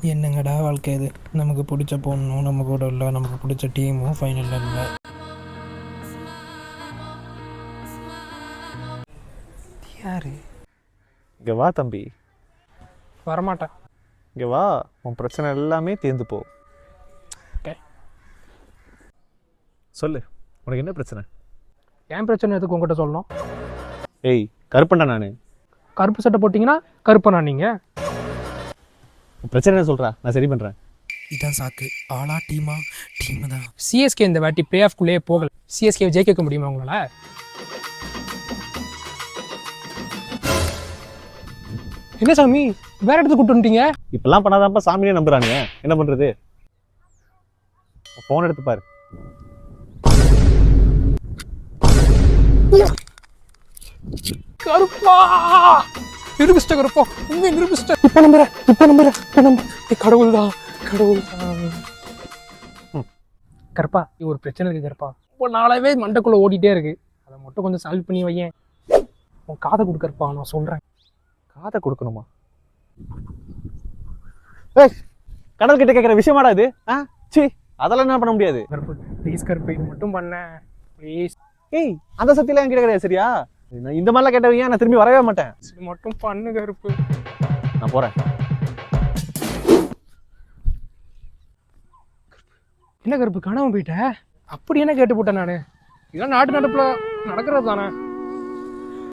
என்னங்கடா வாழ்க்கை இது? நமக்கு பிடிச்ச பொண்ணும் நம்ம கூட இல்லை, நமக்கு பிடிச்ச டீமும் ஃபைனலில் இல்லை. யாரு? இங்கே வா தம்பி, வரமாட்டேன். இங்கே வா. உன் பிரச்சனை எல்லாமே தீர்ந்து போ. ஓகே, சொல்லு, உனக்கு என்ன பிரச்சனை? என் பிரச்சனை எதுக்கு உங்ககிட்ட சொல்லணும்? ஏய், கருப்பண்ணா நான். கருப்பு சட்டை போட்டிங்கன்னா கருப்பண்ணா நீங்கள்? உன் பிரச்சனை என்ன சொல்கிறா, நான் சரி பண்ணுறேன். இதான் சாக்கு. ஆளா டீமா? டீமு தான். சிஎஸ்கே இந்த வாட்டி பிளே ஆஃப்குள்ளேயே போகல. சிஎஸ்கே ஜெயிக்க முடியுமா உங்களால்? என்ன சாமி வேற இடத்துக்கு கூப்பிட்டு வந்துட்டீங்க? இப்பெல்லாம் பண்ணாதான்ப்பா சாமியே நம்புறானுங்க. என்ன பண்ணுறது? ஃபோன் எடுத்து பாரு. கருப்பா நிரூபிச்சிட்ட, கருப்பா உண்மை நிரூபிச்சிட்ட. இப்ப நம்புறேன். கடவுள் தான். கருப்பா இது ஒரு பிரச்சனை இருக்கு கருப்பா. இப்போ நாளாவே மண்டைக்குள்ள ஓடிட்டே இருக்கு. அதை மட்டும் கொஞ்சம் சால்வ் பண்ணி வையேன். உன் காதை கொடுக்கறப்பா, நான் சொல்றேன். காதை கொடுக்கணுமா? ஏய், கடல் கிட்ட கேட்குற விஷயமாடா இது? சி, அதெல்லாம் என்ன பண்ண முடியாது. கருப்பு ப்ளீஸ், கருப்பு இது மட்டும் பண்ண ப்ளீஸ். ஏய், அந்த சத்தியெல்லாம் என்கிட்ட கிடையாது, சரியா? நான் இந்த மாதிரிலாம் கேட்டவங்க நான் திரும்பி வரவே மாட்டேன். இது மட்டும் பண்ணு கருப்பு. நான் போறேன். என்ன கருப்பு காணாம போயிட்ட? அப்படி என்ன கேட்டு போட்டேன் நானு? இதெல்லாம் நாட்டு நடப்புல நடக்கிறது தானே.